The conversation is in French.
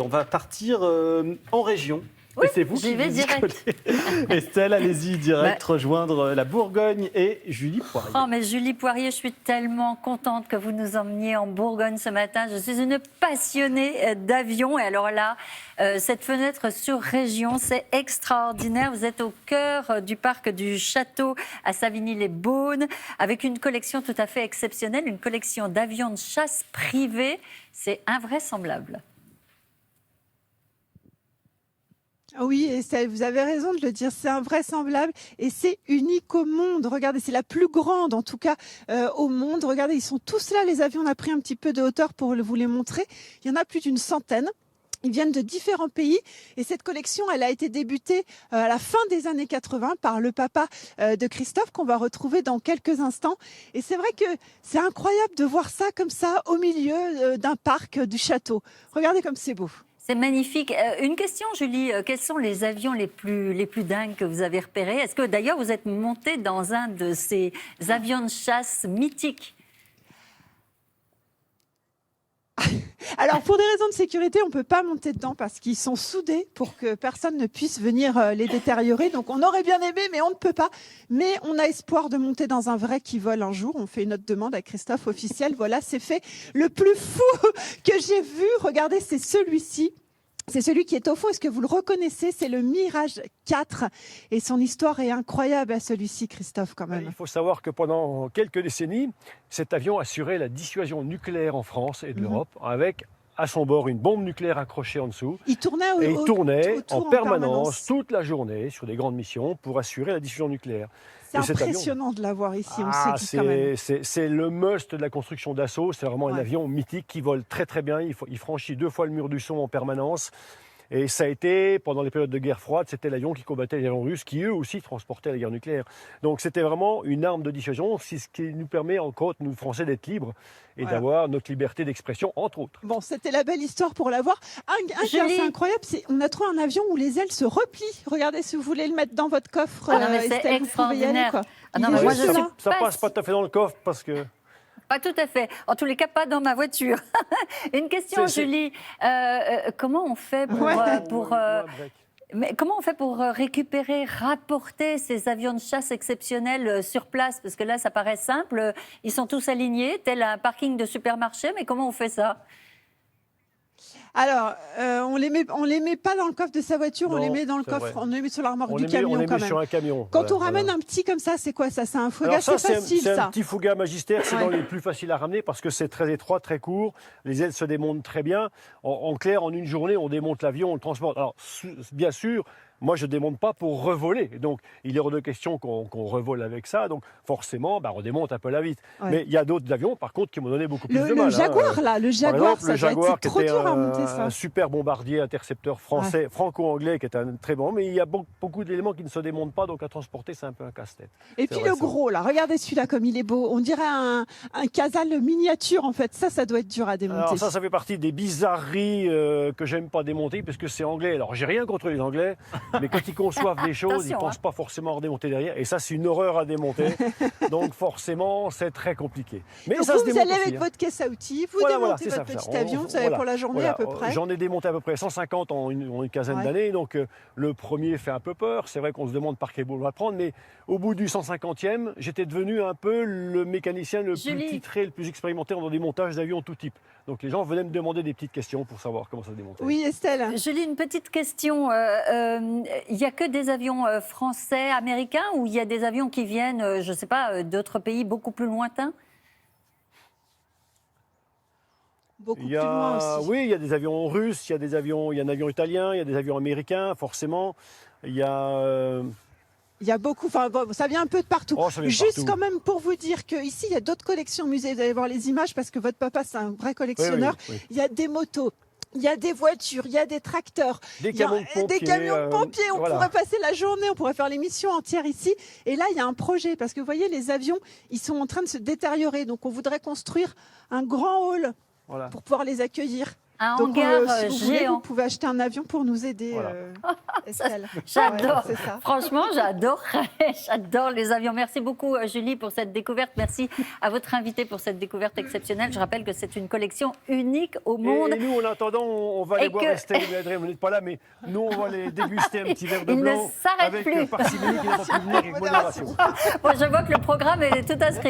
On va partir en région. Oui, et c'est vous j'y qui vais vous y direct. collez. Estelle, allez-y direct, rejoindre la Bourgogne et Julie Poirier. Oh, mais Julie Poirier, je suis tellement contente que vous nous emmeniez en Bourgogne ce matin. Je suis une passionnée d'avion. Et alors là, cette fenêtre sur région, c'est extraordinaire. Vous êtes au cœur du parc du Château à Savigny-les-Beaunes, avec une collection tout à fait exceptionnelle, une collection d'avions de chasse privés. C'est invraisemblable. Oui, et vous avez raison de le dire, c'est invraisemblable et c'est unique au monde. Regardez, c'est la plus grande en tout cas au monde. Regardez, ils sont tous là, les avions. On a pris un petit peu de hauteur pour vous les montrer. Il y en a plus d'une centaine. Ils viennent de différents pays et cette collection, elle a été débutée à la fin des années 80 par le papa de Christophe qu'on va retrouver dans quelques instants. Et c'est vrai que c'est incroyable de voir ça comme ça au milieu d'un parc du château. Regardez comme c'est beau. C'est magnifique. Une question, Julie. Quels sont les avions les plus dingues que vous avez repérés? Est-ce que d'ailleurs vous êtes montée dans un de ces avions de chasse mythiques? Alors, pour des raisons de sécurité, on ne peut pas monter dedans parce qu'ils sont soudés pour que personne ne puisse venir les détériorer. Donc, on aurait bien aimé, mais on ne peut pas. Mais on a espoir de monter dans un vrai qui vole un jour. On fait une autre demande à Christophe officiel. Voilà, c'est fait. Le plus fou que j'ai vu, regardez, c'est celui-ci. C'est celui qui est au fond. Est-ce que vous le reconnaissez? C'est le Mirage 4. Et son histoire est incroyable à celui-ci, Christophe, quand même. Il faut savoir que pendant quelques décennies, cet avion assurait la dissuasion nucléaire en France et de l'Europe avec à son bord une bombe nucléaire accrochée en dessous. Il tournait, en permanence toute la journée sur des grandes missions pour assurer la dissuasion nucléaire. C'est impressionnant de l'avoir ici, on se dit quand même. C'est le must de la construction d'Assaut, c'est vraiment un avion mythique qui vole très très bien, il franchit 2 fois le mur du son en permanence. Et ça a été, pendant les périodes de guerre froide, c'était l'avion qui combattait les avions russes qui eux aussi transportaient la guerre nucléaire. Donc c'était vraiment une arme de dissuasion, c'est ce qui nous permet encore, nous Français, d'être libres et d'avoir notre liberté d'expression, entre autres. Bon, c'était la belle histoire pour l'avoir. C'est incroyable, on a trouvé un avion où les ailes se replient. Regardez, si vous voulez le mettre dans votre coffre, c'est extraordinaire. Ça passe pas tout à fait dans le coffre parce que... Pas tout à fait. En tous les cas, pas dans ma voiture. Une question, Julie. Comment on fait comment on fait pour récupérer, rapporter ces avions de chasse exceptionnels sur place? Parce que là, ça paraît simple. Ils sont tous alignés, tel un parking de supermarché. Mais comment on fait ça? Alors, on les met pas dans le coffre de sa voiture, on les met dans le coffre, on les met sur la remorque du camion quand même. Sur un camion. Quand on ramène un petit comme ça, c'est quoi ça? C'est un Fouga, c'est facile ça. C'est un petit Fouga Magistère, c'est dans les plus faciles à ramener parce que c'est très étroit, très court, les ailes se démontent très bien. En clair, en une journée, on démonte l'avion, on le transporte. Alors, bien sûr, moi, je ne démonte pas pour revoler. Donc, il est hors de question qu'on revole avec ça. Donc, forcément, on démonte un peu la vitre. Ouais. Mais il y a d'autres avions, par contre, qui m'ont donné beaucoup plus de mal. Le Jaguar, là, le Jaguar, exemple, ça doit être trop dur à monter, ça. Un super bombardier intercepteur français, franco-anglais, qui est un très bon. Mais il y a beaucoup d'éléments qui ne se démontent pas. Donc, à transporter, c'est un peu un casse-tête. Et puis, le gros, là, regardez celui-là, comme il est beau. On dirait un Casal miniature, en fait. Ça doit être dur à démonter. Alors, ça fait partie des bizarreries que j'aime pas démonter, parce que c'est anglais. Alors, j'ai rien contre les Anglais, mais quand ils conçoivent des choses, ils ne pensent pas forcément à redémonter derrière. Et ça, c'est une horreur à démonter. Donc, forcément, c'est très compliqué. Mais donc ça se démonte allez aussi, avec votre caisse à outils, vous démontez votre petit avion, vous savez, pour la journée à peu près. J'en ai démonté à peu près 150 en une quinzaine d'années. Donc, le premier fait un peu peur. C'est vrai qu'on se demande par quel bout on va prendre. Mais au bout du 150e, j'étais devenu un peu le mécanicien le plus titré, le plus expérimenté dans des montages d'avions tout type. Donc, les gens venaient me demander des petites questions pour savoir comment ça se démontait. Oui, Estelle. Julie, une petite question. Il n'y a que des avions français, américains, ou il y a des avions qui viennent, je ne sais pas, d'autres pays beaucoup plus lointains? Beaucoup plus loin aussi. Oui, il y a des avions russes, il y a un avion italien, il y a des avions américains, forcément. Il y a beaucoup, ça vient un peu de partout. Juste partout. Quand même pour vous dire qu'ici, il y a d'autres collections au musée. Vous allez voir les images parce que votre papa, c'est un vrai collectionneur. Oui. Il y a des motos. Il y a des voitures, il y a des tracteurs, des camions de pompiers. On pourrait passer la journée, on pourrait faire l'émission entière ici. Et là, il y a un projet parce que vous voyez, les avions, ils sont en train de se détériorer. Donc, on voudrait construire un grand hall pour pouvoir les accueillir. Un Donc, hangar si vous voulez, géant. vous pouvez acheter un avion pour nous aider, Voilà. Estelle. J'adore. Ouais, c'est ça. Franchement, j'adore les avions. Merci beaucoup, Julie, pour cette découverte. Merci à votre invité pour cette découverte exceptionnelle. Je rappelle que c'est une collection unique au monde. Et nous, en attendant, on va Et les boire que- Estelle et Adrien, vous n'êtes pas là, mais nous, on va les déguster un petit verre de Il ne blanc s'arrête avec plus. parcimonie qui n'a pas pu venir avec modération. Bon, je vois que le programme est tout inscrit.